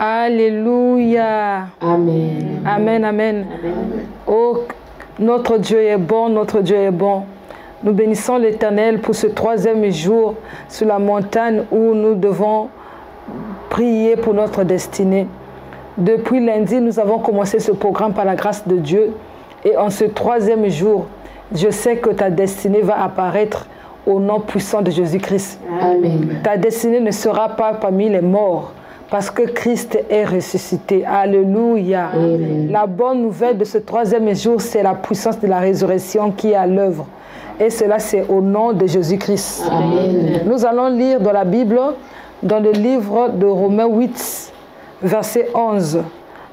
Alléluia. Amen. Amen, amen. Oh, notre Dieu est bon, notre Dieu est bon. Nous bénissons l'Éternel pour ce 3e jour sur la montagne où nous devons prier pour notre destinée. Depuis lundi, nous avons commencé ce programme par la grâce de Dieu. Et en ce 3e jour, je sais que ta destinée va apparaître au nom puissant de Jésus-Christ. Amen. Ta destinée ne sera pas parmi les morts parce que Christ est ressuscité. Alléluia. Amen. La bonne nouvelle de ce 3e jour, c'est la puissance de la résurrection qui est à l'œuvre. Et cela, c'est au nom de Jésus-Christ. Nous allons lire dans la Bible, dans le livre de Romains 8, verset 11.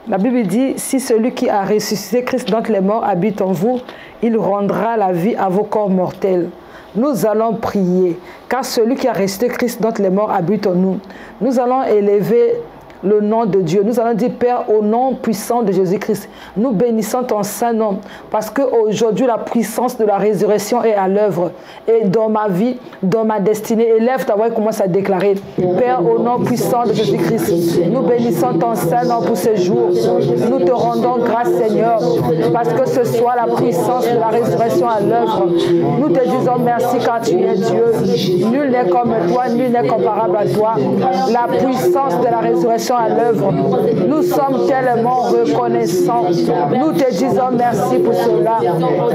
La Bible dit, si celui qui a ressuscité Christ d'entre les morts habite en vous, il rendra la vie à vos corps mortels. Nous allons prier, car celui qui a ressuscité Christ d'entre les morts habite en nous. Nous allons élever le nom de Dieu. Nous allons dire, Père, au nom puissant de Jésus-Christ, nous bénissons ton saint nom, parce qu'aujourd'hui, la puissance de la résurrection est à l'œuvre. Et dans ma vie, dans ma destinée, élève ta voix et commence à déclarer, Père, au nom puissant de Jésus-Christ, nous bénissons ton saint nom pour ce jour. Nous te rendons grâce, Seigneur, parce que ce soit la puissance de la résurrection à l'œuvre. Nous te disons merci car tu es Dieu. Nul n'est comme toi, nul n'est comparable à toi. La puissance de la résurrection à l'œuvre. Nous sommes tellement reconnaissants. Nous te disons merci pour cela.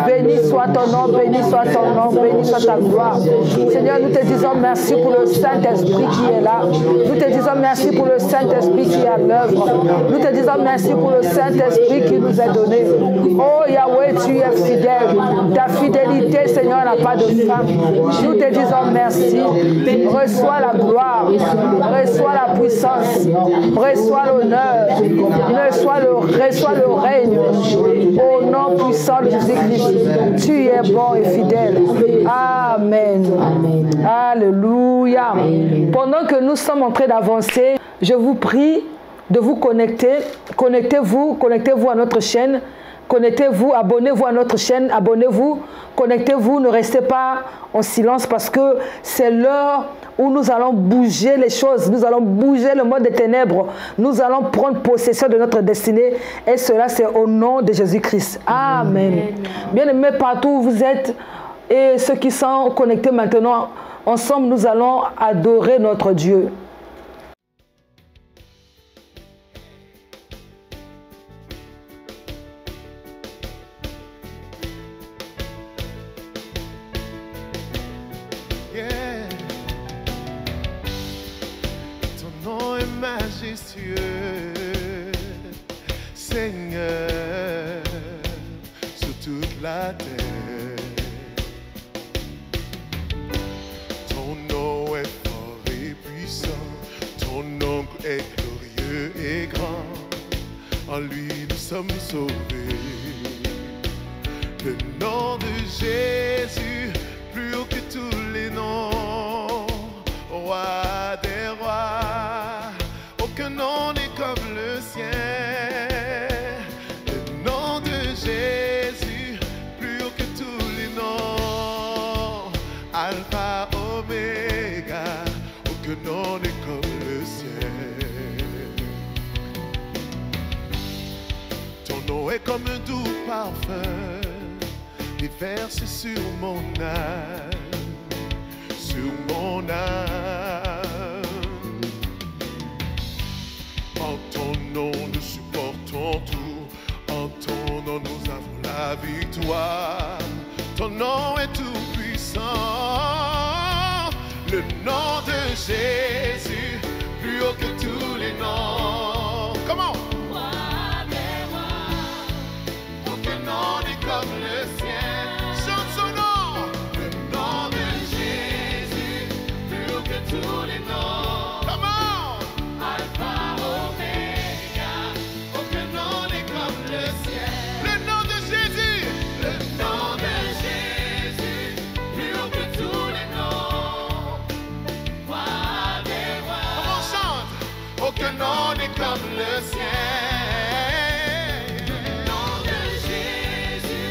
Béni soit ton nom, béni soit ton nom, béni soit ta gloire. Seigneur, nous te disons merci pour le Saint-Esprit qui est là. Nous te disons merci pour le Saint-Esprit qui est à l'œuvre. Nous te disons merci pour le Saint-Esprit qui nous est donné. Oh Yahweh, tu es fidèle. Ta fidélité, Seigneur, n'a pas de fin. Nous te disons merci. Reçois la gloire. Reçois la puissance. Reçois l'honneur, reçois le règne au nom puissant de Jésus-Christ. Tu es bon et fidèle. Amen. Alléluia. Pendant que nous sommes en train d'avancer, je vous prie de vous connecter. Connectez-vous à notre chaîne. Connectez-vous, abonnez-vous à notre chaîne, abonnez-vous, connectez-vous, ne restez pas en silence parce que c'est l'heure où nous allons bouger les choses, nous allons bouger le monde des ténèbres, nous allons prendre possession de notre destinée et cela c'est au nom de Jésus-Christ. Amen. Bien-aimés, partout où vous êtes et ceux qui sont connectés maintenant, ensemble nous allons adorer notre Dieu. Majestueux, Seigneur, sur toute la terre. Ton nom est fort et puissant, ton nom est glorieux et grand. En lui nous sommes sauvés. Le nom de Jésus, plus haut que tous les noms, roi des rois. Aucun nom n'est comme le sien. Le nom de Jésus, plus haut que tous les noms. Alpha, Oméga, aucun nom n'est comme le sien. Ton nom est comme un doux parfum, déverse sur mon âme, sur mon âme. En ton nom nous supportons tout, en ton nom nous avons la victoire. Ton nom est tout puissant, le nom de Jésus, plus haut que tous les noms. Comment? Roi des rois, aucun nom n'est comme le sien. Chante son nom. Le nom de Jésus, plus haut que tous les noms. Comment? Alpha, Oméga, aucun nom n'est comme le ciel. Le nom de Jésus, le nom de Jésus, plus haut que tous les noms. Roi des rois. On chante. Aucun nom n'est comme le ciel. Le nom de Jésus,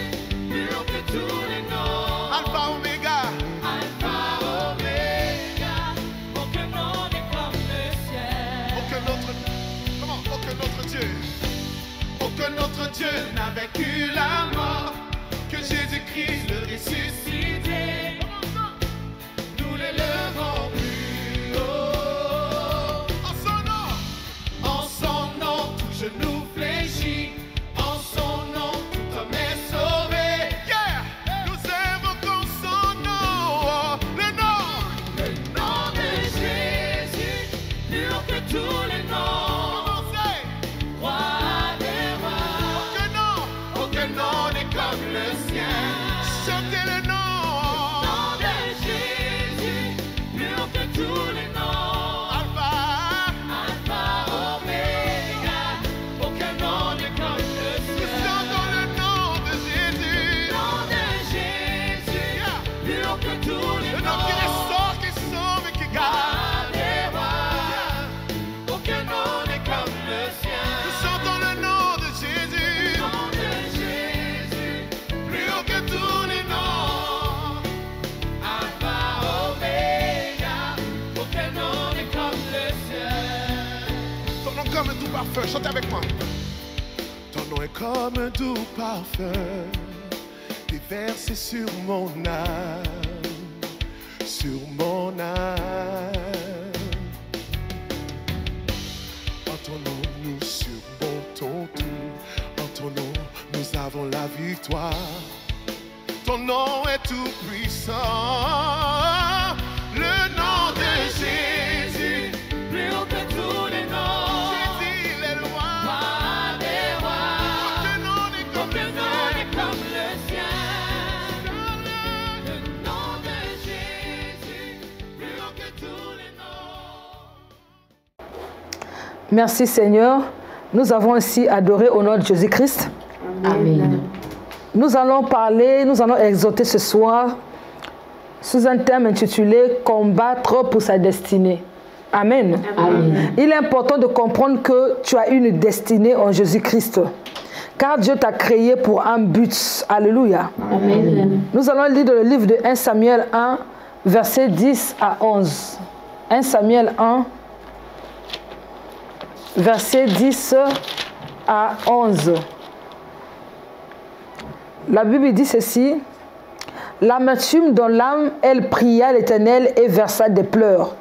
plus haut que tous les noms. Alpha, Oméga. Alpha, Oméga, aucun nom n'est comme le ciel. Aucun autre. Comment? Dieu n'a vaincu la mort, que Jésus-Christ le ressuscité. Nous l'élevons plus haut. En son nom, tout genou fléchit. En son nom, tout homme est sauvé. Yeah! Nous invoquons son nom, le nom de Jésus, plus haut que tous les noms. Aucun nom n'est comme le sien. Chantez le nom de Jésus, plus haut que tous les noms. Alpha, Oméga, aucun nom n'est comme le sien. Nous chantons le nom de Jésus, plus haut que tous les noms. Le nom qui restaure, qui sauve et qui garde. Aucun nom n'est comme le sien. Nous chantons le nom de Jésus. Comme un doux parfum, chantez avec moi. Ton nom est comme un doux parfum, déversé sur mon âme, sur mon âme. En ton nom, nous surmontons tout. En ton nom, nous avons la victoire. Ton nom est tout puissant. Le nom de Jésus, plus haut que tous les noms. Merci Seigneur. Nous avons ainsi adoré au nom de Jésus-Christ. Amen. Nous allons parler, nous allons exhorter ce soir sous un thème intitulé « Combattre pour sa destinée ». Amen. Amen. Il est important de comprendre que tu as une destinée en Jésus-Christ. Car Dieu t'a créé pour un but. Alléluia. Amen. Nous allons lire dans le livre de 1 Samuel 1, versets 10 à 11. 1 Samuel 1, versets 10 à 11. La Bible dit ceci. L'amertume dans l'âme, elle pria l'Éternel et versa des pleurs.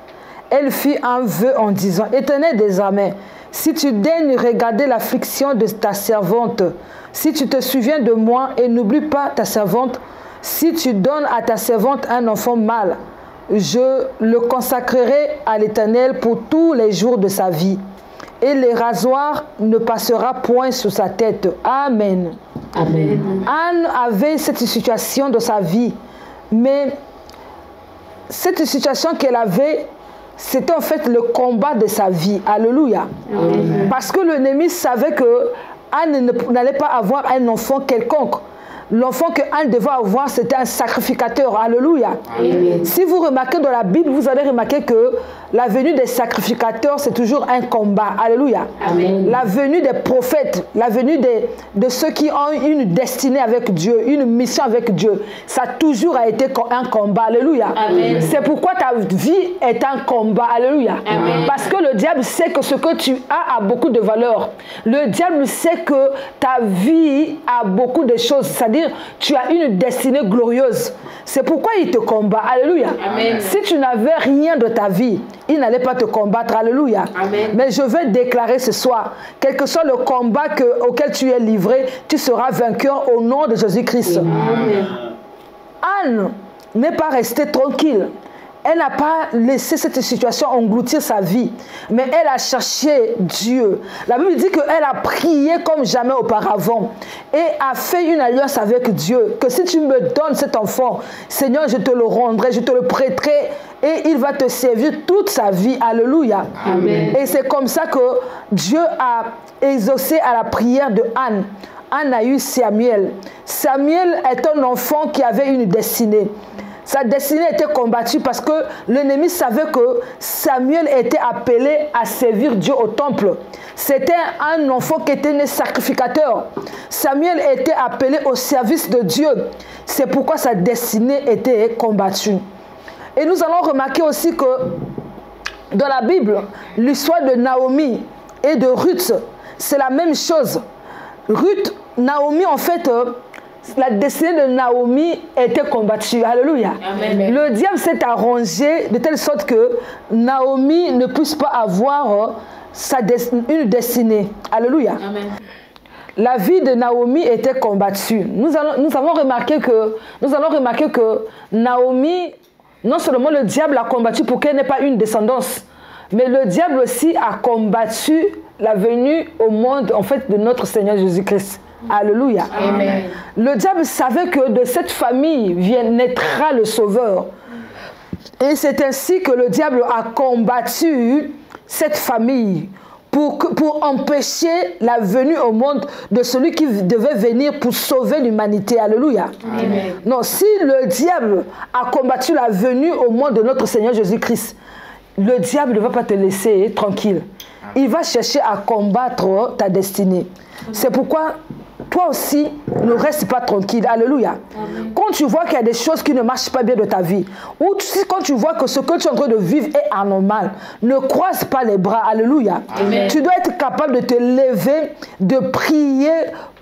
Elle fit un vœu en disant, Éternel des armées, si tu daignes regarder l'affliction de ta servante, si tu te souviens de moi et n'oublie pas ta servante, si tu donnes à ta servante un enfant mâle, je le consacrerai à l'Éternel pour tous les jours de sa vie. Et le rasoir ne passera point sur sa tête. Amen. Amen. Anne avait cette situation dans sa vie, mais cette situation qu'elle avait, c'était en fait le combat de sa vie. Alléluia. Amen. Parce que l'ennemi savait que Anne n'allait pas avoir un enfant quelconque. L'enfant que Anne devait avoir, c'était un sacrificateur. Alléluia. Amen. Si vous remarquez dans la Bible, vous allez remarquer que la venue des sacrificateurs, c'est toujours un combat. Alléluia. Amen. La venue des prophètes, la venue de ceux qui ont une destinée avec Dieu, une mission avec Dieu, ça a toujours été un combat. Alléluia. Amen. C'est pourquoi ta vie est un combat. Alléluia. Amen. Parce que le diable sait que ce que tu as a beaucoup de valeur. Le diable sait que ta vie a beaucoup de choses. C'est-à-dire, tu as une destinée glorieuse. C'est pourquoi il te combat. Alléluia. Amen. Si tu n'avais rien de ta vie, il n'allait pas te combattre. Alléluia. Amen. Mais je vais déclarer ce soir, quel que soit le combat auquel tu es livré, tu seras vainqueur au nom de Jésus-Christ. Amen. Anne n'est pas restée tranquille. Elle n'a pas laissé cette situation engloutir sa vie, mais elle a cherché Dieu. La Bible dit qu'elle a prié comme jamais auparavant et a fait une alliance avec Dieu, que si tu me donnes cet enfant, Seigneur, je te le rendrai, je te le prêterai et il va te servir toute sa vie. Alléluia. Amen. Et c'est comme ça que Dieu a exaucé à la prière de Anne. Anne a eu Samuel. Samuel est un enfant qui avait une destinée. Sa destinée était combattue parce que l'ennemi savait que Samuel était appelé à servir Dieu au temple. C'était un enfant qui était né sacrificateur. Samuel était appelé au service de Dieu. C'est pourquoi sa destinée était combattue. Et nous allons remarquer aussi que dans la Bible, l'histoire de Naomi et de Ruth, c'est la même chose. Ruth Naomi, en fait, la destinée de Naomi était combattue. Alléluia. Amen. Le diable s'est arrangé de telle sorte que Naomi ne puisse pas avoir une destinée. Alléluia. Amen. La vie de Naomi était combattue. Nous allons remarquer que Naomi, non seulement le diable a combattu pour qu'elle n'ait pas une descendance, mais le diable aussi a combattu la venue au monde, en fait, de notre Seigneur Jésus-Christ. Alléluia. Amen. Le diable savait que de cette famille naîtra le Sauveur. Et c'est ainsi que le diable a combattu cette famille pour empêcher la venue au monde de celui qui devait venir pour sauver l'humanité. Alléluia. Amen. Non, si le diable a combattu la venue au monde de notre Seigneur Jésus-Christ, le diable ne va pas te laisser tranquille. Il va chercher à combattre ta destinée. C'est pourquoi toi aussi, ne reste pas tranquille. Alléluia. Amen. Quand tu vois qu'il y a des choses qui ne marchent pas bien de ta vie, ou quand tu vois que ce que tu es en train de vivre est anormal, ne croise pas les bras. Alléluia. Amen. Tu dois être capable de te lever, de prier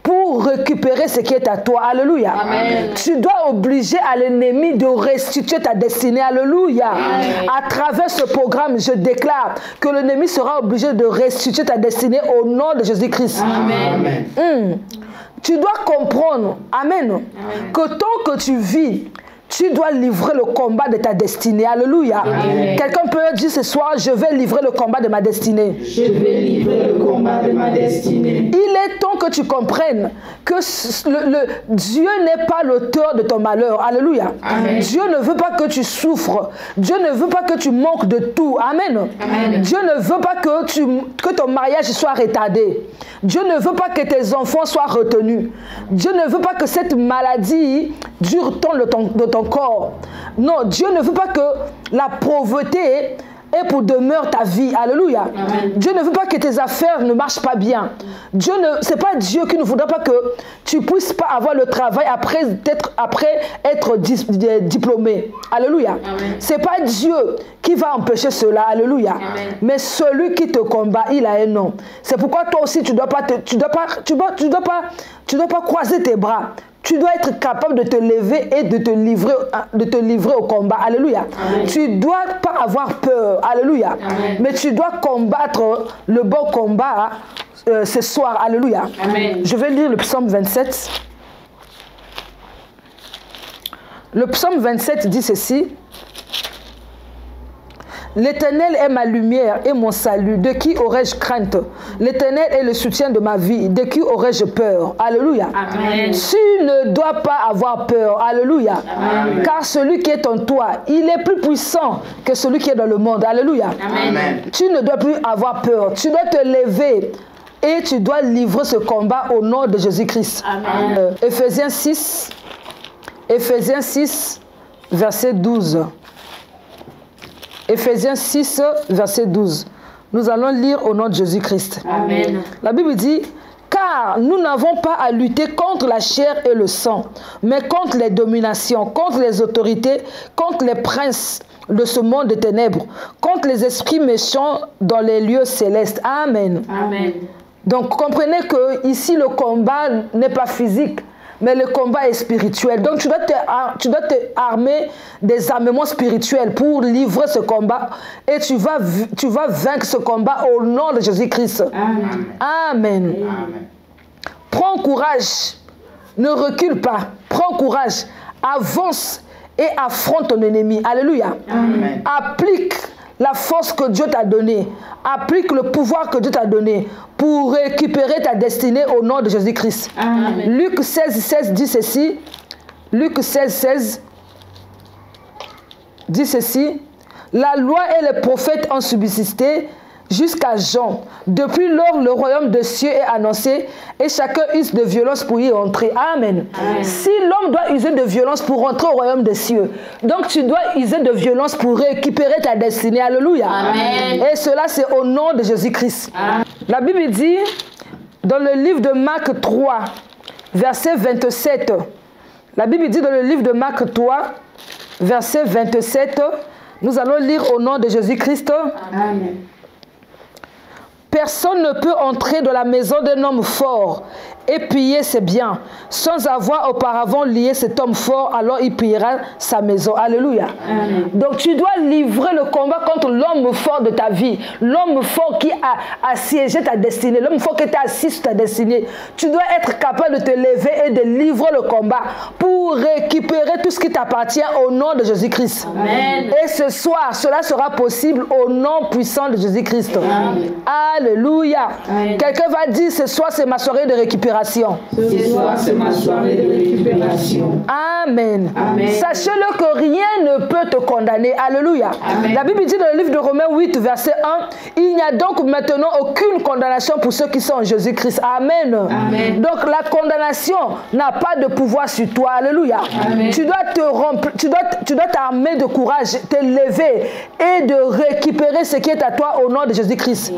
pour récupérer ce qui est à toi. Alléluia. Amen. Tu dois obliger à l'ennemi de restituer ta destinée. Alléluia. Amen. À travers ce programme, je déclare que l'ennemi sera obligé de restituer ta destinée au nom de Jésus-Christ. Amen. Tu dois comprendre, amen, que tant que tu vis, tu dois livrer le combat de ta destinée. Alléluia. Quelqu'un peut dire ce soir, je vais livrer le combat de ma destinée. Je vais livrer le combat de ma destinée. Il est temps que tu comprennes que Dieu n'est pas l'auteur de ton malheur. Alléluia. Amen. Dieu ne veut pas que tu souffres. Dieu ne veut pas que tu manques de tout. Amen. Amen. Dieu ne veut pas que ton mariage soit retardé. Dieu ne veut pas que tes enfants soient retenus. Dieu ne veut pas que cette maladie dure tant de ton corps. Non, Dieu ne veut pas que la pauvreté ait pour demeure ta vie. Alléluia. Amen. Dieu ne veut pas que tes affaires ne marchent pas bien. Ce n'est pas Dieu qui ne voudra pas que tu puisses pas avoir le travail après être diplômé. Alléluia. Ce n'est pas Dieu qui va empêcher cela. Alléluia. Amen. Mais celui qui te combat, il a un nom. C'est pourquoi toi aussi, tu dois pas croiser tes bras. Tu dois être capable de te lever et de te livrer au combat. Alléluia. Amen. Tu ne dois pas avoir peur. Alléluia. Amen. Mais tu dois combattre le bon combat ce soir. Alléluia. Amen. Je vais lire le psaume 27. Le psaume 27 dit ceci. L'Éternel est ma lumière et mon salut. De qui aurais-je crainte? L'Éternel est le soutien de ma vie. De qui aurais-je peur? Alléluia. Amen. Tu ne dois pas avoir peur. Alléluia. Amen. Car celui qui est en toi, il est plus puissant que celui qui est dans le monde. Alléluia. Amen. Tu ne dois plus avoir peur. Tu dois te lever et tu dois livrer ce combat au nom de Jésus-Christ. Éphésiens 6, verset 12. Éphésiens 6, verset 12. Nous allons lire au nom de Jésus-Christ. Amen. La Bible dit, car nous n'avons pas à lutter contre la chair et le sang, mais contre les dominations, contre les autorités, contre les princes de ce monde de ténèbres, contre les esprits méchants dans les lieux célestes. Amen. Amen. Donc comprenez que ici le combat n'est pas physique, mais le combat est spirituel. Donc tu dois te armer des armements spirituels pour livrer ce combat. Et tu vas vaincre ce combat au nom de Jésus-Christ. Amen. Amen. Amen. Prends courage. Ne recule pas. Prends courage. Avance et affronte ton ennemi. Alléluia. Amen. Applique la force que Dieu t'a donnée. Applique le pouvoir que Dieu t'a donné pour récupérer ta destinée au nom de Jésus-Christ. Luc 16 dit ceci. Luc 16 dit ceci. La loi et les prophètes ont subsisté jusqu'à Jean. Depuis lors, le royaume des cieux est annoncé et chacun use de violence pour y entrer. Amen. Amen. Si l'homme doit user de violence pour rentrer au royaume des cieux, donc tu dois user de violence pour récupérer ta destinée. Alléluia. Amen. Et cela, c'est au nom de Jésus-Christ. La Bible dit, dans le livre de Marc 3, verset 27, la Bible dit dans le livre de Marc 3, verset 27, nous allons lire au nom de Jésus-Christ. Amen. Personne ne peut entrer dans la maison d'un homme fort et piller ses biens. Sans avoir auparavant lié cet homme fort, alors il pillera sa maison. Alléluia. Amen. Donc tu dois livrer le combat contre l'homme fort de ta vie. L'homme fort qui a assiégé ta destinée. L'homme fort qui t'a assis sur ta destinée. Tu dois être capable de te lever et de livrer le combat pour récupérer tout ce qui t'appartient au nom de Jésus-Christ. Et ce soir, cela sera possible au nom puissant de Jésus-Christ. Alléluia. Quelqu'un va dire, ce soir c'est ma soirée de récupération. Ce soir, c'est ma soirée de récupération. Amen. Amen. Sachez-le que rien ne peut te condamner. Alléluia. Amen. La Bible dit dans le livre de Romains 8, verset 1, il n'y a donc maintenant aucune condamnation pour ceux qui sont en Jésus-Christ. Amen. Amen. Donc la condamnation n'a pas de pouvoir sur toi. Alléluia. Amen. Tu dois te remplir, tu dois t'armer de courage, te lever et de récupérer ce qui est à toi au nom de Jésus-Christ.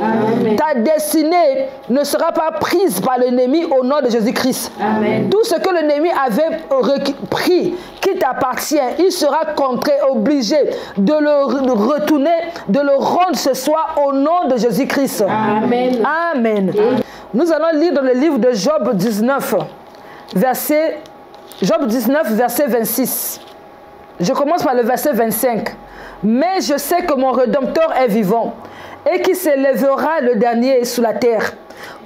Ta destinée ne sera pas prise par l'ennemi au nom de Jésus-Christ. Tout ce que l'ennemi avait pris, qui t'appartient, il sera contré, obligé de le retourner, de le rendre ce soir au nom de Jésus-Christ. Amen. Amen. Nous allons lire dans le livre de Job 19, verset 26. Je commence par le verset 25. Mais je sais que mon Rédempteur est vivant et qu'il se lèvera le dernier sous la terre.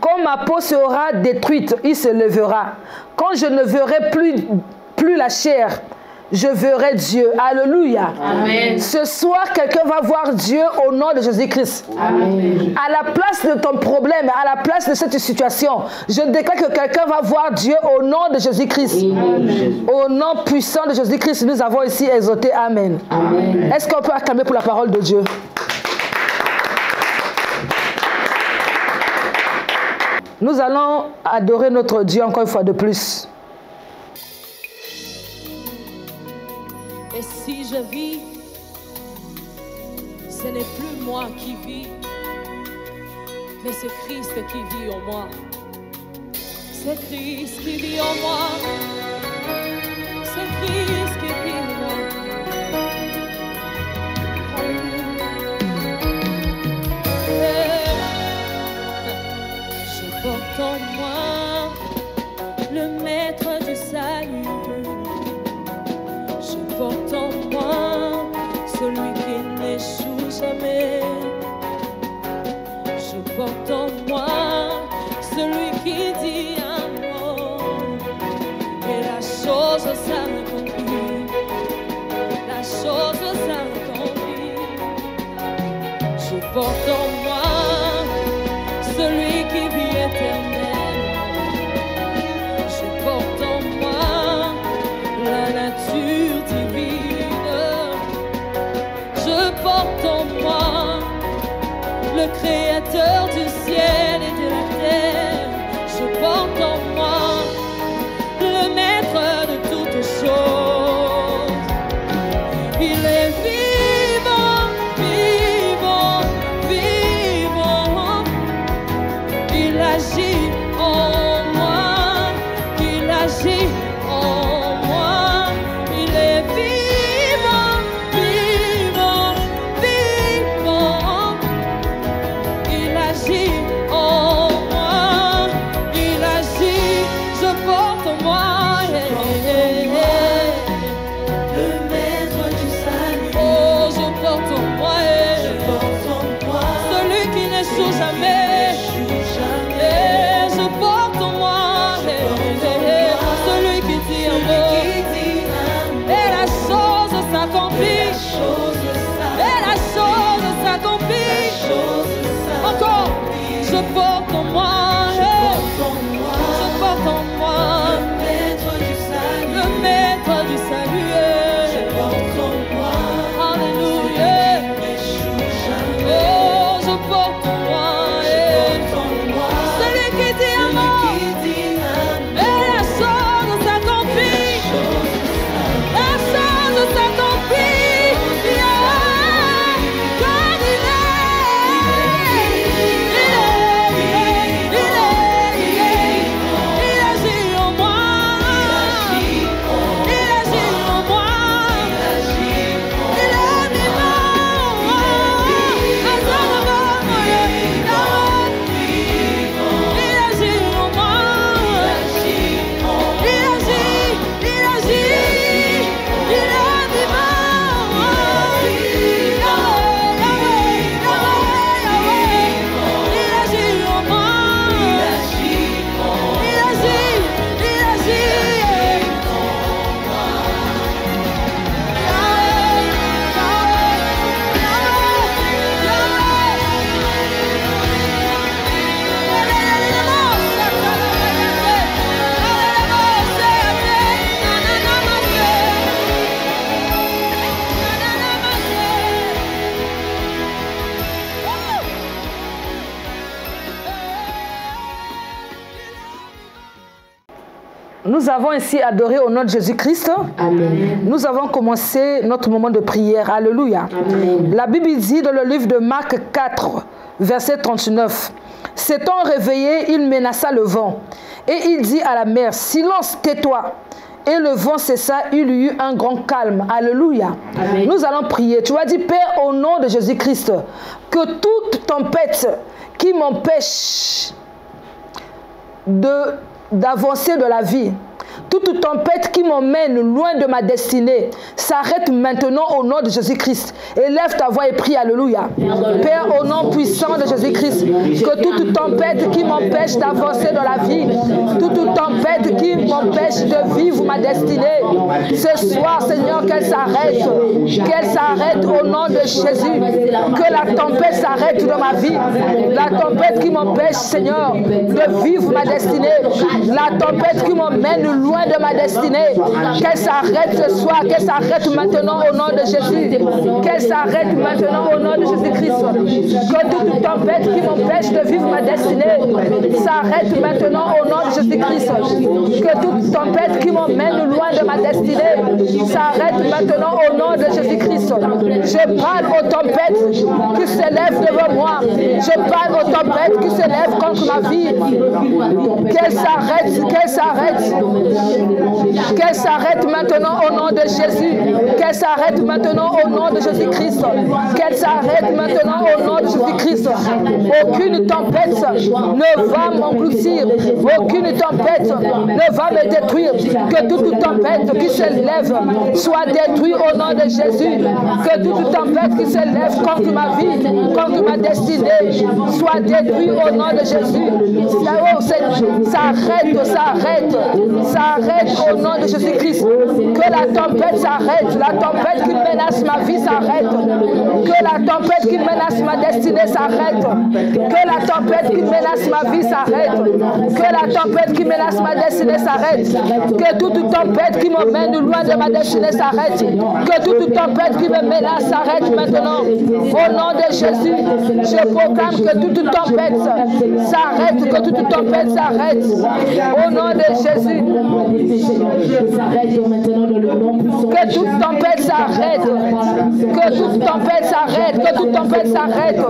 Quand ma peau sera détruite, il se lèvera. Quand je ne verrai plus la chair, je verrai Dieu. Alléluia. Amen. Ce soir, quelqu'un va voir Dieu au nom de Jésus-Christ. À la place de ton problème, à la place de cette situation, je déclare que quelqu'un va voir Dieu au nom de Jésus-Christ. Au nom puissant de Jésus-Christ, nous avons ici exauté. Amen. Amen. Est-ce qu'on peut acclamer pour la parole de Dieu? Nous allons adorer notre Dieu encore une fois de plus. Et si je vis, ce n'est plus moi qui vis, mais c'est Christ qui vit en moi. C'est Christ qui vit en moi. C'est Christ qui vit en moi. Je porte en moi le maître du salut. Je porte en moi celui qui n'échoue jamais. Je porte en moi celui qui dit un mot et la chose s'accomplit. La chose s'accomplit. Je porte en moi celui qui vit éternellement. Je porte en moi la nature divine. Je porte en moi le créateur du ciel et de la terre. Je porte en moi le maître de toutes choses. Il est vivant, vivant, vivant. Il agit en moi, il agit en moi. Il est vivant, vivant, vivant. Il agit en moi, il agit. Je porte en moi le maître du salut. Oh, je porte en moi, celui qui n'échoue jamais. Je porte Nous avons ainsi adoré au nom de Jésus-Christ. Nous avons commencé notre moment de prière. Alléluia. Amen. La Bible dit dans le livre de Marc 4, verset 39, « S'étant réveillé, il menaça le vent. Et il dit à la mer, « Silence, tais-toi !» Et le vent cessa, il y eut un grand calme. Alléluia. Amen. Nous allons prier. Tu vas dire, Père, au nom de Jésus-Christ, que toute tempête qui m'empêche d'avancer de la vie, toute tempête qui m'emmène loin de ma destinée, s'arrête maintenant au nom de Jésus-Christ. Élève ta voix et prie, alléluia. Père, au nom puissant de Jésus-Christ, que toute tempête qui m'empêche d'avancer dans la vie, toute tempête qui m'empêche de vivre ma destinée, ce soir, Seigneur, qu'elle s'arrête au nom de Jésus. Que la tempête s'arrête dans ma vie. La tempête qui m'empêche, Seigneur, de vivre ma destinée. La tempête qui m'emmène loin de ma destinée, qu'elle s'arrête ce soir, qu'elle s'arrête maintenant au nom de Jésus, qu'elle s'arrête maintenant au nom de Jésus-Christ, que toute tempête qui m'empêche de vivre ma destinée s'arrête maintenant au nom de Jésus-Christ, que toute tempête qui m'emmène loin de ma destinée s'arrête maintenant au nom de Jésus-Christ. Je parle aux tempêtes qui s'élèvent devant moi, je parle aux tempêtes qui s'élèvent contre ma vie, qu'elle s'arrête maintenant au nom de Jésus. Qu'elle s'arrête maintenant au nom de Jésus-Christ. Qu'elle s'arrête maintenant au nom de Jésus-Christ. Aucune tempête ne va m'engloutir. Aucune tempête ne va me détruire. Que toute tempête qui s'élève soit détruite au nom de Jésus. Que toute tempête qui s'élève contre ma vie, contre ma destinée, soit détruite au nom de Jésus. S'arrête au nom de Jésus-Christ. Que la tempête s'arrête. La tempête qui menace ma vie s'arrête. Que la tempête qui menace ma destinée s'arrête. Que la tempête qui menace ma vie s'arrête. Que la tempête qui menace ma destinée s'arrête. Que toute tempête qui m'emmène loin de ma destinée s'arrête. Que toute tempête qui me menace s'arrête maintenant. Au nom de Jésus, je proclame que toute tempête s'arrête. Que toute tempête s'arrête. Au nom de Jésus. Que toute tempête s'arrête. Que toute tempête s'arrête. Que toute tempête s'arrête.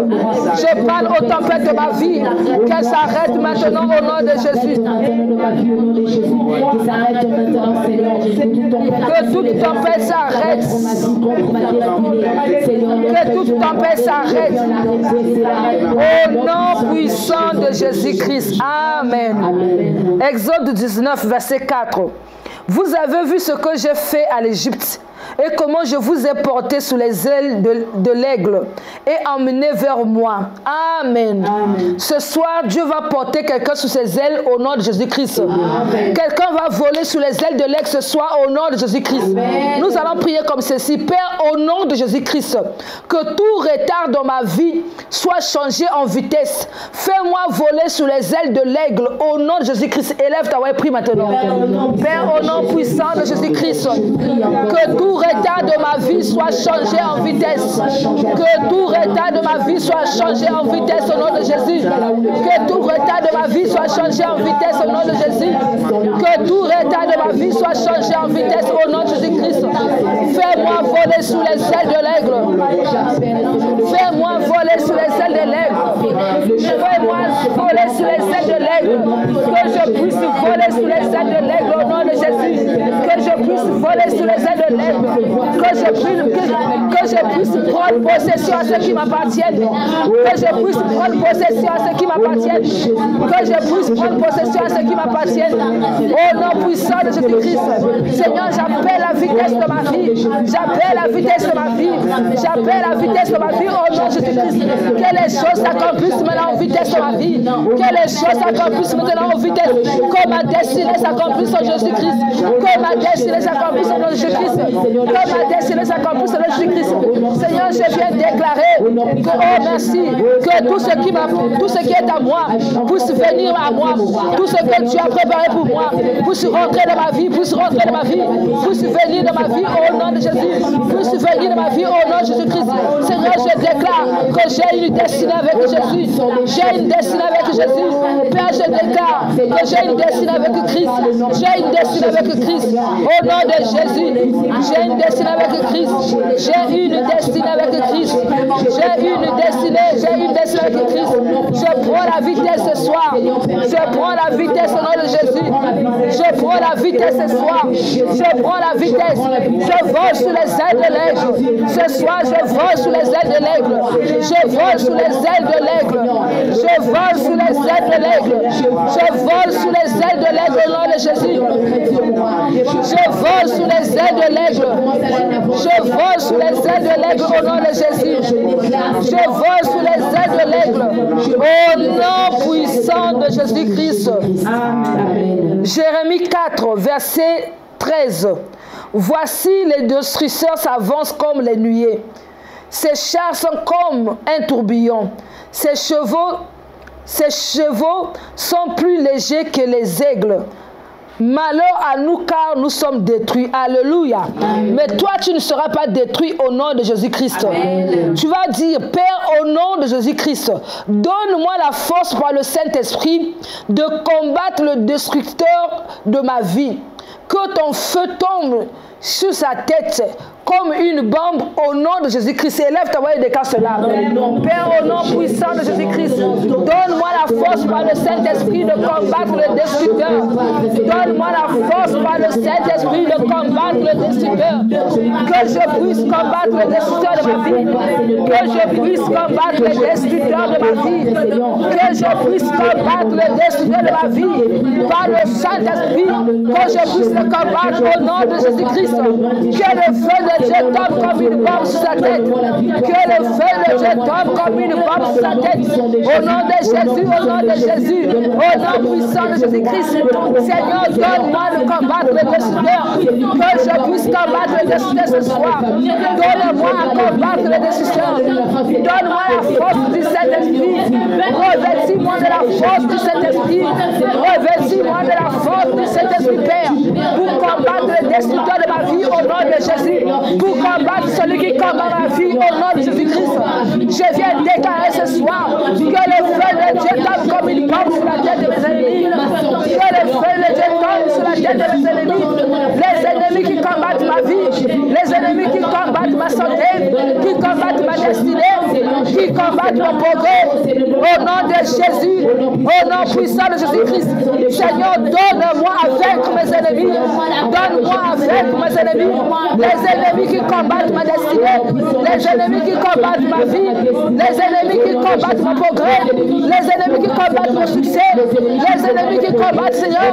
Je parle aux tempêtes de ma vie. Qu'elles s'arrêtent maintenant au nom de Jésus. Que toute tempête s'arrête. Que toute tempête s'arrête. Au nom puissant de Jésus-Christ. Amen. Exode 19, verset 4. Vous avez vu ce que j'ai fait à l'Égypte et comment je vous ai porté sous les ailes de l'aigle et emmené vers moi. Amen. Amen. Ce soir, Dieu va porter quelqu'un sous ses ailes au nom de Jésus-Christ. Quelqu'un va voler sous les ailes de l'aigle ce soir au nom de Jésus-Christ. Nous allons prier comme ceci. Père, au nom de Jésus-Christ, que tout retard dans ma vie soit changé en vitesse. Fais-moi voler sous les ailes de l'aigle au nom de Jésus-Christ. Élève ta voix et prie maintenant. Père, au nom puissant de Jésus-Christ, que tout retard de ma vie soit changé en vitesse. Que tout retard de ma vie soit changé en vitesse au nom de Jésus. Que tout retard de ma vie soit changé en vitesse au nom de Jésus. Que tout retard de ma vie soit changé en vitesse au nom de Jésus-Christ. Fais-moi voler sous les ailes de l'aigle. Fais-moi voler sous les ailes de l'aigle. Fais-moi voler sous les ailes de l'aigle. Que je puisse voler sous les ailes de l'aigle au nom de Jésus. Que je puisse voler sous les ailes de l'aigle. Que je puisse prendre possession à ceux qui m'appartiennent. Que je puisse prendre possession à ceux qui m'appartiennent. Que je puisse prendre possession à ceux qui m'appartiennent. Au nom puissant de Jésus-Christ. Seigneur, j'appelle la vitesse de ma vie. J'appelle la vitesse de ma vie. J'appelle la vitesse de ma vie au nom de Jésus-Christ. Que les choses s'accomplissent maintenant en vitesse de ma vie. Que les choses s'accomplissent maintenant en vitesse. Que ma destinée s'accomplisse en Jésus-Christ. Que ma destinée s'accomplisse en Jésus-Christ. Que ma destinée s'accomplisse en Jésus-Christ. Seigneur, je viens déclarer que, oh merci, que tout ce qui est à moi puisse venir à moi. Tout ce que tu as préparé pour moi puisse rentrer dans ma vie, puisse rentrer dans ma vie, puisse venir dans ma vie au nom de Jésus. Puisse venir dans ma vie au nom de Jésus-Christ. Seigneur, je déclare que j'ai une destinée avec Jésus. J'ai une destinée avec Jésus. Père, je déclare que j'ai une destinée avec Christ. J'ai une destinée avec Christ. Au nom de Jésus, j'ai une destinée avec Christ. J'ai une destinée avec Christ. J'ai une destinée avec Christ. Je prends la vitesse ce soir. Je prends la vitesse au nom de Jésus. Je prends la vitesse ce soir. Je prends la vitesse. Je vole sous les ailes de l'aigle. Ce soir, je vole sous les ailes de l'aigle. Je vole sous les ailes de l'aigle. Je vole sous les ailes de l'aigle. Je vole sous les ailes de l'aigle au nom de Jésus. Je vole sous les ailes de l'aigle. Je vole sous les ailes de l'aigle au nom de Jésus. Je vole sous les ailes de l'aigle au nom puissant de Jésus-Christ. Jérémie 4, verset 13. Voici les destructeurs s'avancent comme les nuées. Ses chars sont comme un tourbillon. Ses chevaux sont plus légers que les aigles. Malheur à nous car nous sommes détruits. Alléluia. Amen. Mais toi, tu ne seras pas détruit au nom de Jésus-Christ. Tu vas dire, Père, au nom de Jésus-Christ, donne-moi la force par le Saint-Esprit de combattre le destructeur de ma vie. Que ton feu tombe sur sa tête comme une bombe au nom de Jésus-Christ. Élève ta voix et déclare cela. Père, au nom puissant de Jésus-Christ, donne-moi la force par le Saint-Esprit de combattre le destructeur. Donne-moi la force par le Saint-Esprit de combattre le destructeur. Que je puisse combattre le destructeur de ma vie. Que je puisse combattre le destructeur de ma vie. Que je puisse combattre le destructeur de ma vie par le Saint-Esprit. Que je puisse le combattre au nom de Jésus-Christ. Que le feu de Dieu tombe comme une bombe sur sa tête. Que le feu de Dieu tombe comme une bombe sur sa tête. Au nom de Jésus, au nom de Jésus, au nom puissant de Jésus-Christ. Seigneur, donne-moi de combattre le destructeur. Que je puisse combattre le destructeur ce soir. Donne-moi à combattre le destructeur. Donne-moi la force du Saint-Esprit. Revêtis-moi de la force du Saint-Esprit. Revêtis-moi de la force du Saint-Esprit, Père, pour combattre le destructeur de ma vie au nom de Jésus. Pour combattre celui qui combat ma vie au nom de Jésus-Christ. Je viens déclarer ce soir que le feu de Dieu tombe comme une bombe sur la tête de mes ennemis. Que le feu de Dieu tombe sur la tête de mes ennemis. Les ennemis qui combattent ma vie, les ennemis qui combattent ma santé, qui combattent ma destinée, qui combattent mon progrès. Au nom de Jésus, au nom puissant de Jésus-Christ. Seigneur, donne-moi à vaincre mes ennemis. Donne-moi à vaincre mes ennemis. Les ennemis qui combattent ma destinée, les ennemis qui combattent ma vie, les ennemis qui combattent mon progrès, les ennemis qui combattent mon succès, les ennemis qui combattent, Seigneur,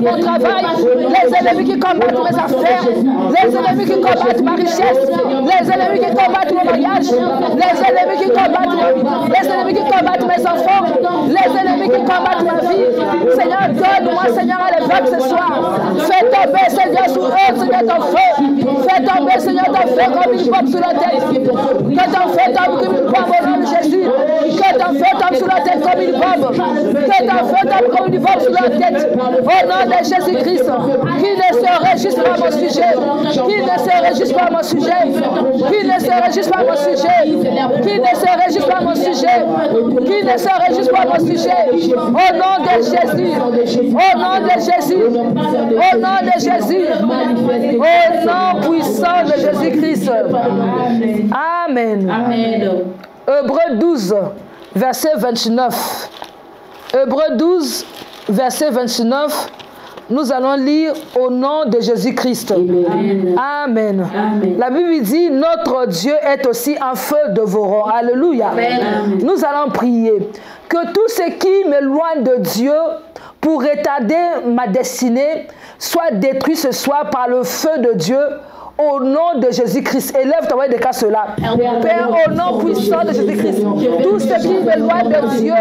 mon travail, les ennemis qui combattent mes affaires, les ennemis qui combattent ma richesse, les ennemis qui combattent mon mariage, les ennemis qui combattent mes enfants, les ennemis qui combattent ma vie. Seigneur, donne-moi, Seigneur, à l'évêque ce soir. Fais tomber, Seigneur, sur eux, Seigneur, ton feu. Fais tomber, Seigneur, ton feu comme une bombe sur la tête. Que ton feu tombe comme une bombe au nom de Jésus. Que ton feu tombe sur la tête comme une bombe. Que ton feu tombe comme une bombe sur la tête. Au nom de Jésus-Christ, qui ne se réjouisse pas à mon sujet. Qui ne se réjouisse pas à mon sujet. Qui ne se réjouisse pas à mon sujet. Qui ne se réjouisse pas à mon sujet. Qui ne se réjouisse pas à mon sujet. Au nom de Jésus. Au nom de Jésus. Au nom de Jésus. Au nom puissant de Jésus-Christ. Amen. Amen. Hébreux 12, verset 29. Hébreux 12, verset 29. Nous allons lire au nom de Jésus-Christ. Amen. Amen. Amen. La Bible dit, notre Dieu est aussi un feu dévorant. Alléluia. Amen. Nous allons prier. Que tout ce qui m'éloigne de Dieu pour retarder ma destinée soit détruit ce soir par le feu de Dieu. Au nom de Jésus-Christ, élève ta voix et déclare cela. Père, au nom puissant de Jésus-Christ, tout ce qui m'éloigne de Dieu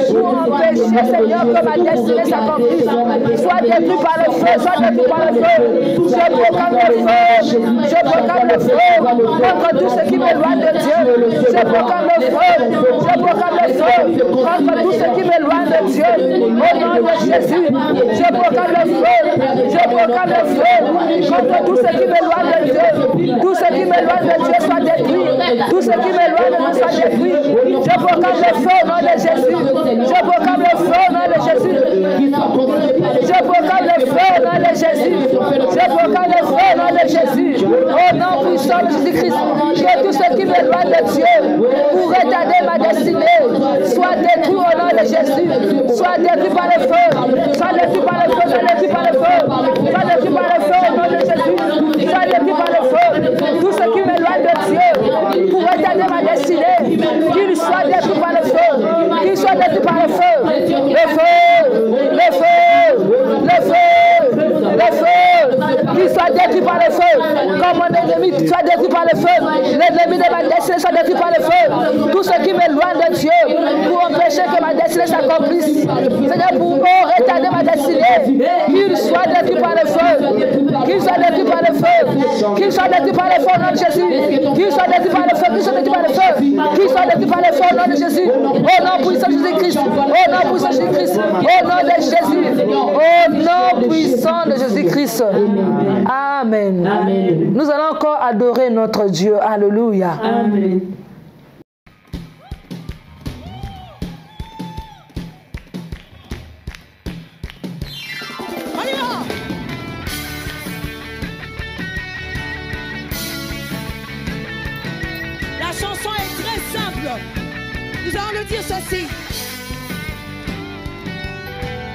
pour empêcher, Seigneur, que ma destinée s'accomplisse, soit détruit par le feu, soit détruit par le feu. Je proclame le feu, je proclame le feu contre tout ce qui m'éloigne de Dieu. Je proclame le feu, je proclame le feu contre tout ce qui m'éloigne de Dieu. Au nom de Jésus, je proclame le feu, je proclame le feu contre tout ce qui m'éloigne de Dieu. Tout ce qui m'éloigne de Dieu soit détruit. Tout ce qui m'éloigne de Dieu soit détruit. Je proclame le feu au nom de Jésus. Je proclame le feu au nom de Jésus. Je proclame le feu au nom de Jésus. Je proclame le feu au nom de Jésus. Au nom puissant de Jésus-Christ. Que tout ce qui m'éloigne de Dieu pour retarder ma destinée soit détruit au nom de Jésus. Soit détruit par le feu. Soit détruit par le feu. Soit détruit par le feu. Soit détruit par le feu au nom de Jésus. Soit détruit par le feu. Tout ce qui m'éloigne de Dieu pour retarder ma destinée, qu'il soit détruit par le feu. Qu'il soit détruit par le feu. Le feu. Le feu. Le feu. Le feu. Qu'il soit détruit par le feu. Comme mon ennemi soit détruit par le feu. L'ennemi de ma destinée soit détruit par le feu. Tout ce qui m'éloigne de Dieu pour empêcher que ma destinée s'accomplisse. Seigneur, pour retarder ma destinée, qu'il soit détruit par le feu. Qu'il soit détruit par le feu. Qu'il soit détruit par le feu au nom de Jésus. Qu'il soit détruit par le feu. Qu'il soit détruit par le feu. Qu'il soit détruit par le feu au nom de Jésus. Au nom puissant de Jésus-Christ. Au nom puissant de Jésus-Christ. Au nom de Jésus. Au nom puissant de Jésus-Christ. Amen. Amen. Nous allons encore adorer notre Dieu. Alléluia. Amen. La chanson est très simple. Nous allons le dire ceci.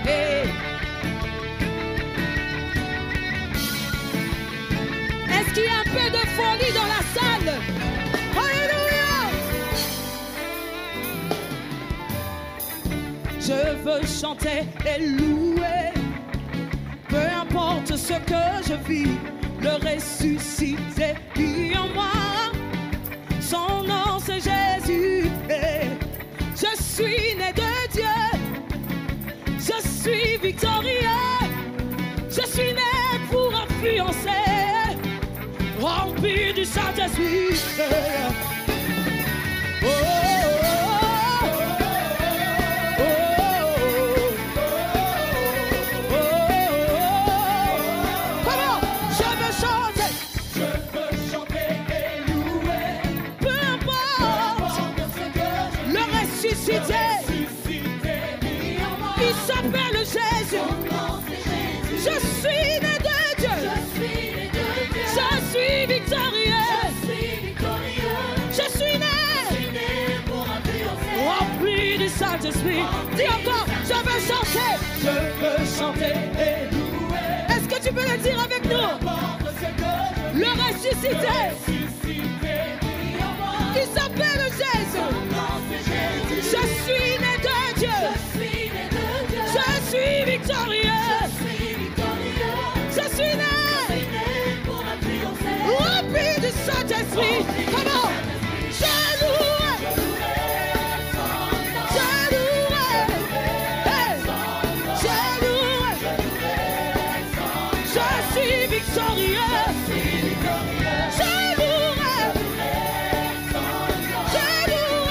Et est-ce qu'il y a un peu de folie dans la salle? Alléluia! Je veux chanter et louer, peu importe ce que je vis, le ressuscité vit en moi. Son nom c'est Jésus. Je suis né de Dieu. Je suis victorieux. Je suis né pour influencer, rempli du Saint-Esprit. Oh, comment je veux chanter et louer, peu importe le ressuscité. Il s'appelle Jésus. Je suis né de Dieu. Je suis victorieux. Je suis né rempli du Saint-Esprit. Dis encore, je veux chanter. Je veux chanter et louer. Est-ce que tu peux le dire avec nous? Le ressuscité. Il s'appelle Jésus. Je suis né de Dieu. Je suis victorieux. Je suis né rempli du Saint-Esprit. Comment? Je loue. Je loue. Hey. Je loue. Je suis victorieux. Je loue. Je loue.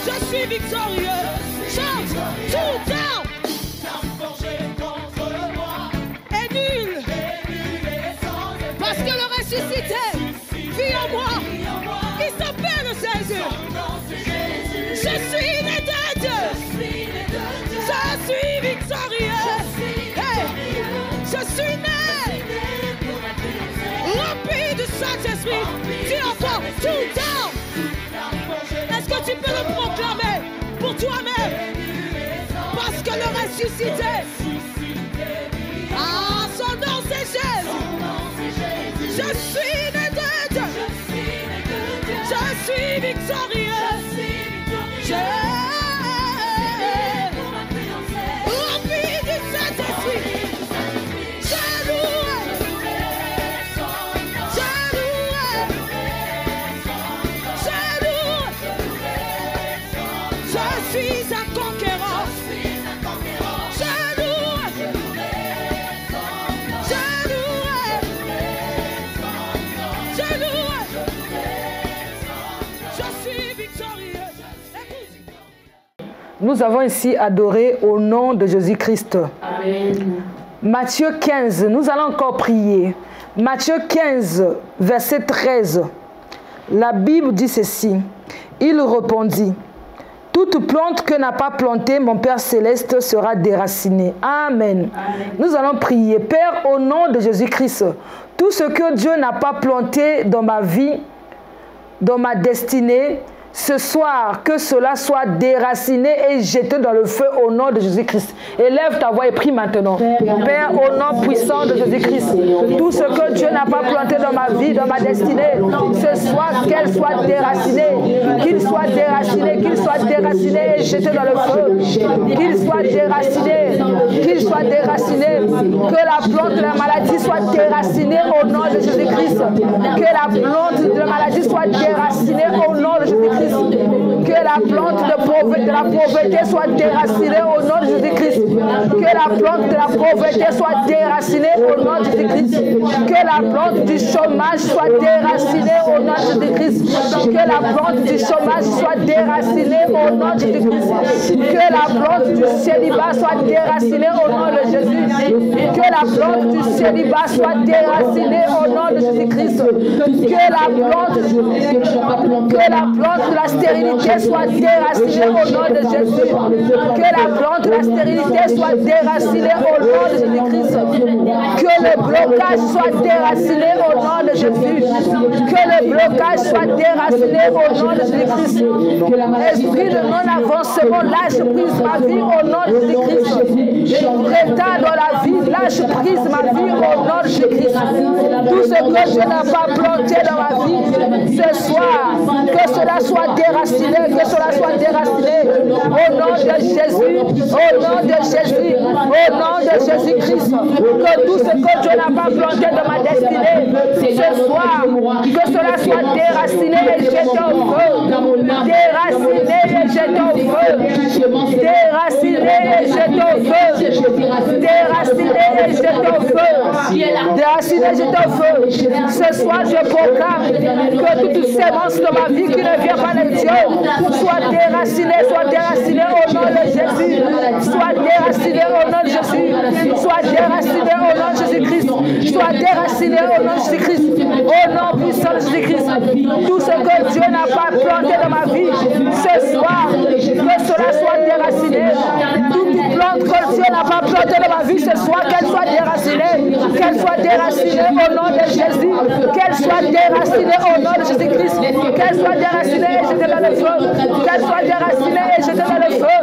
Je suis victorieux. Chante tout down. Et nul. Parce que le ressuscité vit en moi. Il s'appelle Jésus. Je suis né de Dieu. Je suis victorieux. Hey. Je suis né rempli du Saint-Esprit. Dis encore tout down. Est-ce que tu peux le proclamer pour toi-même? Parce que le ressuscité, ah, son nom c'est Jésus. Je suis né de Dieu. Je suis victorieux. Je rempli du Saint-Esprit. Je loue. Je loue. Je loue. Je suis un conquérant. Je loue. Je loue. Je loue. Je suis Nous avons ici adoré au nom de Jésus-Christ. Amen. Matthieu 15, nous allons encore prier. Matthieu 15, verset 13. La Bible dit ceci. Il répondit, « Toute plante que n'a pas plantée mon Père Céleste sera déracinée. » Amen. Amen. Nous allons prier. Père, au nom de Jésus-Christ, tout ce que Dieu n'a pas planté dans ma vie, dans ma destinée, ce soir, que cela soit déraciné et jeté dans le feu au nom de Jésus-Christ. Élève ta voix et prie maintenant. Père, au nom puissant de Jésus-Christ, tout ce que Dieu n'a pas planté dans ma vie, dans ma destinée, ce soir, qu'elle soit déracinée, qu'il soit déraciné, qu'il soit déraciné et jeté dans le feu, qu'il soit déraciné, qu'il soit déraciné, que la plante de la maladie soit déracinée au nom de Jésus-Christ, que la plante de la maladie soit déracinée au nom de Jésus-Christ. Que la plante de la pauvreté soit déracinée au nom de Jésus-Christ. Que la plante de la pauvreté soit déracinée au nom de Jésus-Christ. Que la plante du chômage soit déracinée au nom de Jésus-Christ. Que la plante du chômage soit déracinée au nom de Jésus-Christ. Que la plante du célibat soit déracinée au nom de Jésus. Que la plante du célibat soit déracinée au nom de Jésus-Christ. Que la plante de la stérilité soit déracinée au nom de Jésus. Que la plante de la stérilité soit déracinée au nom de Jésus-Christ. Que le blocage soit déraciné au nom de Jésus. Que le blocage soit déraciné au nom de Jésus-Christ. Esprit de non-avancement, lâche prise ma vie au nom de Jésus-Christ. Retard dans la vie, lâche prise ma vie au nom de Jésus-Christ. Tout ce que je n'ai pas planté dans ma vie, ce soir, que cela soit déraciné, que cela soit déraciné au nom de Jésus, au nom de Jésus, au nom de Jésus-Christ. Que tout ce que Dieu n'a pas planté dans ma destinée, ce soir, que cela soit déraciné et jeté au feu. Déraciné et jeté au feu. Déraciné et jeté au feu. Déraciné et jeté au feu. Déraciné et jeté au feu. Ce soir, je proclame que toute sémence de ma vie qui ne vient pas de Dieu soit déraciné au nom de Jésus. Soit déraciné au nom de Jésus. Soit déraciné au nom de Jésus-Christ. Soit déraciné au nom de Jésus-Christ. Au nom puissant de Jésus-Christ. Tout ce que Dieu n'a pas planté dans ma vie, ce soir, que cela soit déraciné. Toute plante que Dieu n'a pas plantée dans ma vie, ce soir, qu'elle soit déracinée. Qu'elle soit déracinée au nom de Jésus. Qu'elle soit déracinée au nom de Jésus-Christ. Qu'elle soit déracinée et jetée dans le feu. Qu'elle soit déracinée et jetée dans le feu.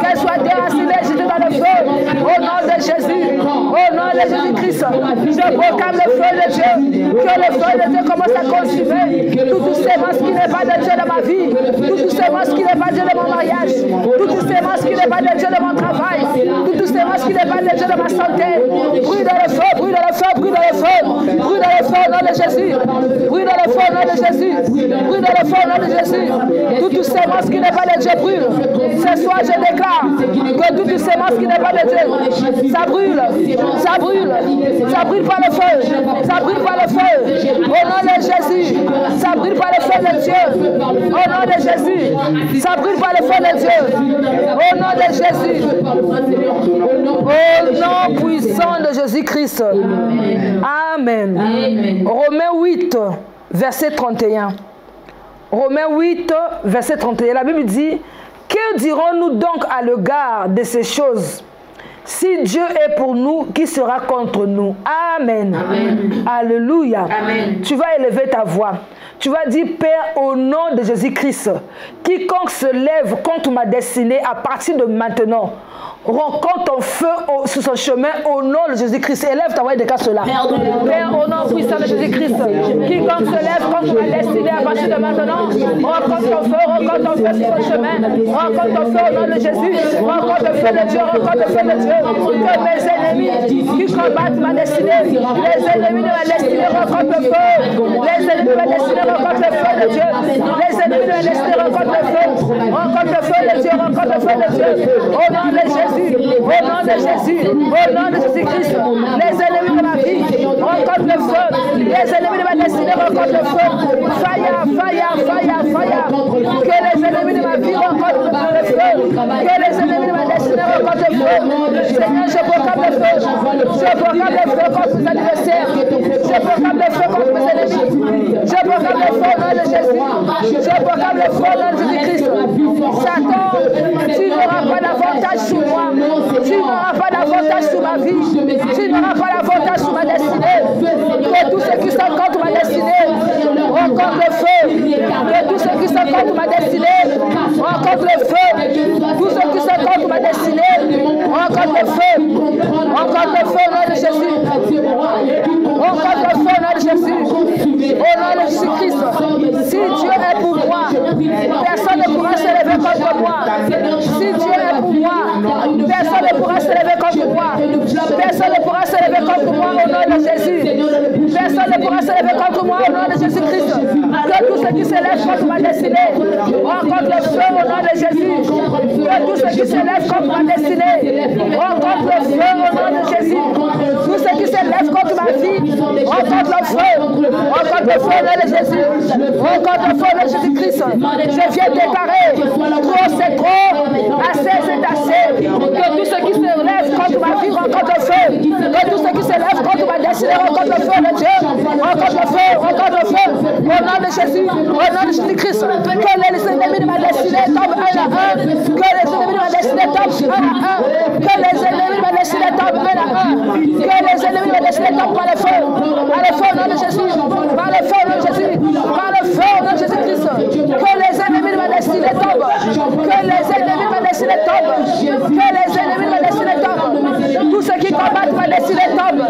Qu'elle soit déracinée et jetée dans le feu. Au nom de Jésus. Au nom de Jésus-Christ. Je proclame le feu de Dieu. Que le feu de Dieu commence à consumer toute sémence qui n'est pas de Dieu dans ma vie. Toute sémence qui n'est pas de Dieu dans mon mariage. Toute sémence qui n'est pas de Dieu dans mon travail. Toute sémence qui n'est pas de Dieu dans ma santé. Brûle dans le feu, brûle dans le feu, brûle dans le feu. Brûle dans le feu au nom de Jésus. Brûle dans le feu au nom de Jésus. Brûle dans le feu au nom de Jésus. Toute sémence qui n'est pas de Dieu brûle. Ce soir, je déclare que toute sémence qui n'est pas de Dieu, ça brûle. Ça brûle. Ça brûle par le feu. Ça brûle par le feu. Au nom de Jésus. Ça brûle par le feu de Dieu. Au nom de Jésus. Ça brûle par le feu de Dieu. Au nom de Jésus. Au nom puissant de Jésus-Christ. Amen. Romains 8, verset 31. Romains 8, verset 31. La Bible dit, que dirons-nous donc à l'égard de ces choses? Si Dieu est pour nous, qui sera contre nous? Amen. Amen. Alléluia. Amen. Tu vas élever ta voix. Tu vas dire, Père, au nom de Jésus-Christ, quiconque se lève contre ma destinée à partir de maintenant, rencontre ton feu sur son chemin au nom de Jésus-Christ. Élève ta voix et déclare cela. Père, au nom puissant de Jésus-Christ, quiconque se lève contre ma destinée à partir de maintenant, rencontre ton feu sur son chemin. Rencontre ton feu au nom de Jésus. Rencontre le feu de Dieu, rencontre le feu de Dieu. Que mes ennemis qui combattent ma destinée, les ennemis de ma destinée rencontrent le feu. Les ennemis de ma destinée rencontrent le feu de Dieu. Les ennemis de ma destinée rencontrent le feu. Rencontre le feu de Dieu, rencontre le feu de Dieu. Au nom de Jésus. Au nom de Jésus, au nom de Jésus-Christ, les ennemis de ma vie rencontrent le feu, les ennemis de ma destinée rencontrent le feu. Fire, fire, fire, fire. Que les ennemis de ma vie rencontrent le feu, que les Seigneur, je proclame le feu. Je proclame le feu contre mes adversaires. Je proclame le feu contre mes ennemis. Je proclame le feu au nom de Jésus. Je proclame le feu au nom de Jésus-Christ. Satan, tu n'auras pas d'avantage sur moi. Tu n'auras pas d'avantage sur ma vie. Tu n'auras pas d'avantage sur ma destinée. Que tous ceux qui sont contre ma destinée rencontrent le feu. Que tous ceux qui sont contre ma destinée rencontrent le feu. Tous ceux qui sont contre ma destinée rencontrent le feu. Rencontre le feu au nom de Jésus. Rencontre le feu au nom de Jésus. Au nom de Jésus-Christ. Si Dieu est pour moi, personne ne pourra se lever contre moi. Si Dieu est pour moi, personne ne pourra se lever contre moi. Personne ne pourra se lever contre moi au nom de Jésus. Personne ne pourra se lever contre moi au nom de Jésus-Christ. Que tous ceux qui se lèvent contre ma destinée rencontrent le feu au nom de Jésus. Que tous ceux qui se lèvent contre ma destinée rencontrent le feu au nom de Jésus. Tous ceux qui se lèvent contre ma vie rencontrent le feu. Rencontre le feu au nom de Jésus. Rencontre le feu au nom de Jésus-Christ. Je viens déclarer, trop c'est trop, assez c'est assez. Que tous ceux qui se lèvent contre ma vie rencontrent le feu. Que tous ceux qui se lèvent contre ma destinée rencontrent le feu de Dieu. Rencontre le feu, rencontre le feu. Au nom de Jésus, au nom de Jésus-Christ. Que les ennemis de ma destinée tombent un à un. Que les ennemis de ma destinée tombent un à un. Que les ennemis de ma destinée tombent un à un. Que les ennemis de ma destinée tombent par le feu. Par le feu au nom de Jésus. Par le feu au nom de Jésus. Par le feu au nom de Jésus-Christ. Que les ennemis de ma destinée tombent. Que les ennemis de ma destinée tombent. Que les ennemis de ma destinée tombent. Tous ceux qui combattent ma destinée tombent.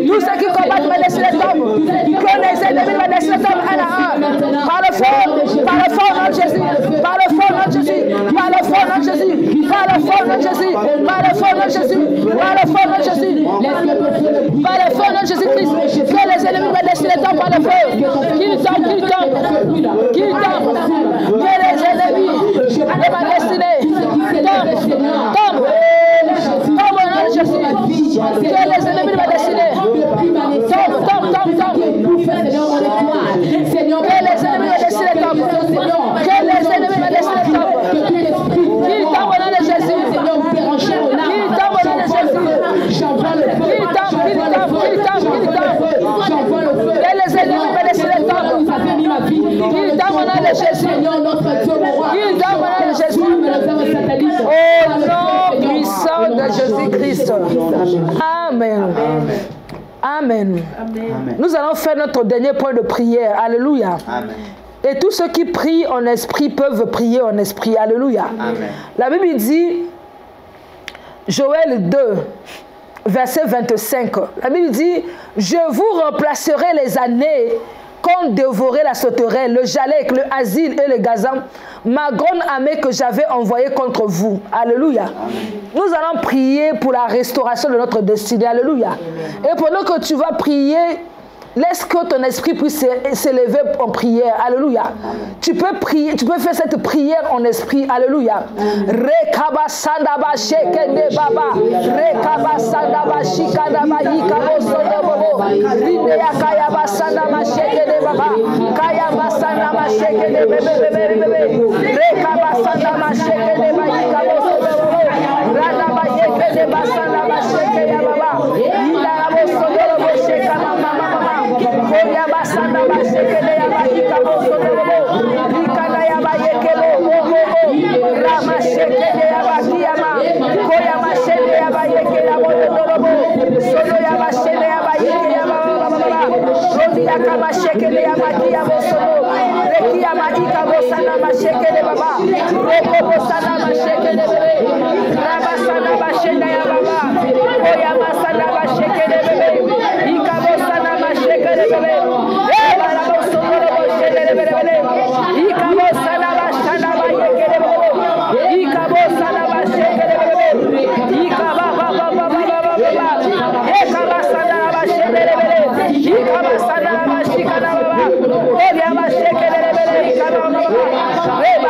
Tous ceux qui combattent ma destinée tombent. Que les ennemis de ma destinée tombent un à un. Par le feu au nom de Jésus. Par le feu au nom de Jésus. Par le feu au nom de Jésus. Par le feu au nom de Jésus. Par le feu au nom de Jésus. Par le feu au nom de Jésus. Par le feu au nom de Jésus-Christ. Que les ennemis de ma destinée tombent par le feu. Qu'ils tombent, qu'ils tombent. Qu'ils tombent. Que les ennemis de ma destinée tombent. Tombent au nom de Jésus. Que les ennemis de ma destinée tombent. Que les ennemis de ma destinée tombent. Que les ennemis de ma destinée tombent. Qu'ils tombent au nom de Jésus. Qu'ils tombent au nom de Jésus. Qu'ils tombent. Que les ennemis de ma destinée tombent. Qu'ils tombent au nom de Jésus. Qu'ils tombent au nom de Jésus. Au nom puissant de Jésus-Christ. Amen. Amen. Amen. Nous allons faire notre dernier point de prière. Alléluia. Amen. Et tous ceux qui prient en esprit peuvent prier en esprit. Alléluia. Amen. La Bible dit, Joël 2, verset 25. La Bible dit, je vous remplacerai les années qu'ont dévoré la sauterelle, le jalek, le asile et le gazan, ma grande armée que j'avais envoyée contre vous. Alléluia. Amen. Nous allons prier pour la restauration de notre destinée. Alléluia. Amen. Et pendant que tu vas prier, laisse que ton esprit puisse s'élever en prière. Alléluia. Amen. Tu peux prier, tu peux faire cette prière en esprit. Alléluia. Rekaba sandaba shekende baba. Rekaba sandaba shikadaba yikabo sodobo. Rideya kaya basandaba shekende baba. Kaya basandaba shekende bebe. Rekaba sandaba shekende baba yikabo sodobo. Radaba yekende basandaba shekende baba. Yidabo sodobo shekaba mama. Koya basanda bashekele ya bakika bosodobo bikana ya bayekelo rama shekele ya bakiyama koya mashele ya bayekele ya bosodobo solo ya mashele ya bayekele ya baba rodi ya kama shekele ya bakiya bosodo reki ya makika bosana mashekele baba roko bosana mashekele bebe rama sana bashenda ya baba koya masana bashekele bebe ikabo sana mashekele bebe Reba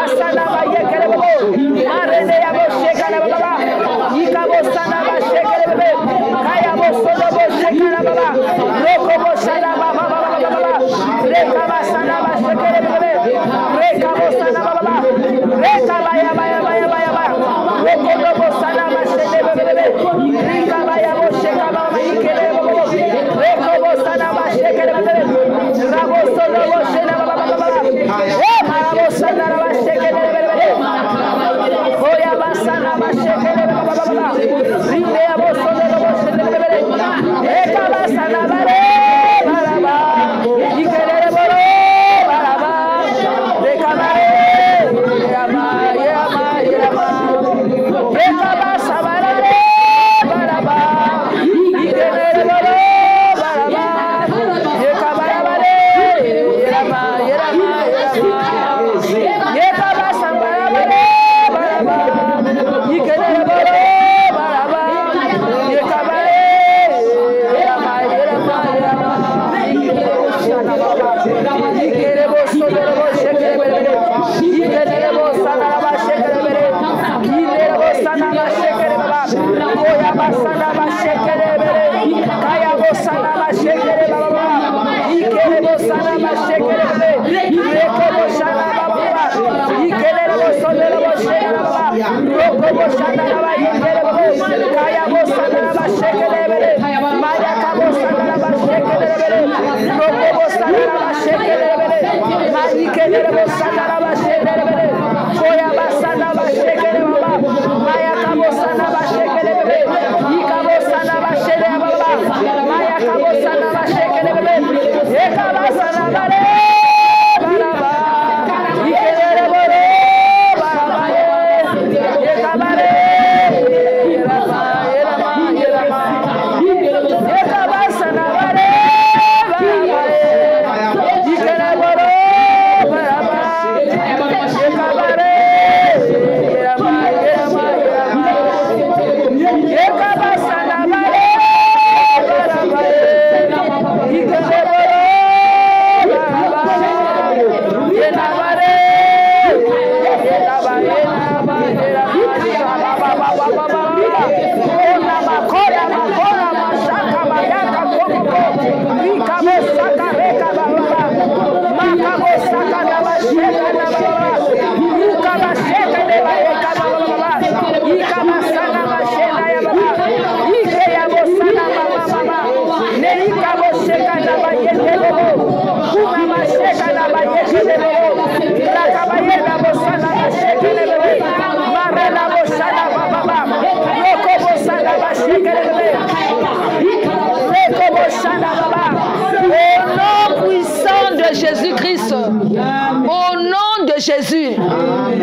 Jésus-Christ, au nom de Jésus,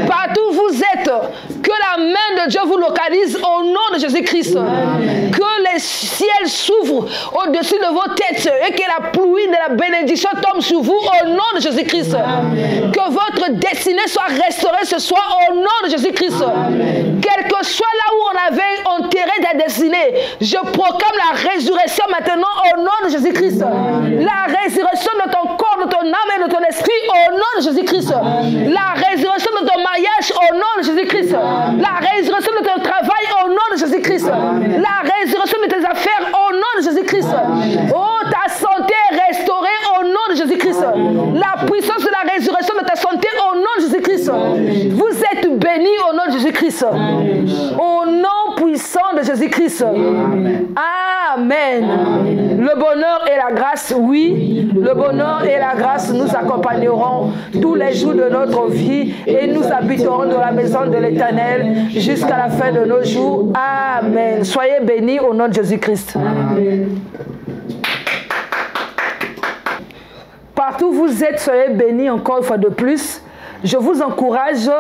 partout où vous êtes, que la main de Dieu vous localise au nom de Jésus-Christ, que les ciels s'ouvrent au-dessus de vos têtes et que la pluie de la bénédiction tombe sur vous au nom de Jésus-Christ, que votre destinée soit restaurée ce soir au nom de Jésus-Christ, quel que soit là où on avait enterré ta destinée, je proclame la résurrection maintenant au nom de Jésus-Christ, la résurrection de ton corps, de ton âme et de ton esprit au nom de Jésus-Christ, la résurrection de ton mariage au nom de Jésus-Christ, la résurrection de ton travail au nom de Jésus-Christ, la résurrection de tes affaires au nom de Jésus-Christ, oh ta santé est restaurée au nom de Jésus-Christ, la puissance de la résurrection de ta santé au nom de Jésus-Christ, vous êtes bénis au nom de Jésus-Christ, au nom puissant de Jésus-Christ. Amen. Le bonheur et la grâce, oui, le bonheur et la grâce nous accompagneront tous les jours de notre vie et nous habiterons dans la maison de l'Éternel jusqu'à la fin de nos jours. Amen. Soyez bénis au nom de Jésus-Christ. Partout où vous êtes, soyez bénis encore une fois de plus. Je vous encourage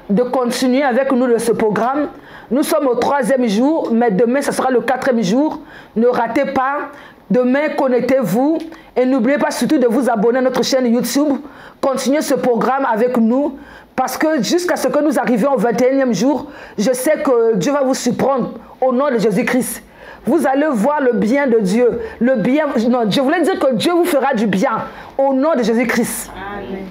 de continuer avec nous de ce programme. Nous sommes au 3e jour, mais demain, ce sera le 4e jour. Ne ratez pas. Demain, connectez-vous et n'oubliez pas surtout de vous abonner à notre chaîne YouTube. Continuez ce programme avec nous parce que jusqu'à ce que nous arrivions au 21e jour, je sais que Dieu va vous surprendre au nom de Jésus-Christ. Vous allez voir le bien de Dieu. Le bien, non, je voulais dire que Dieu vous fera du bien au nom de Jésus-Christ. Amen.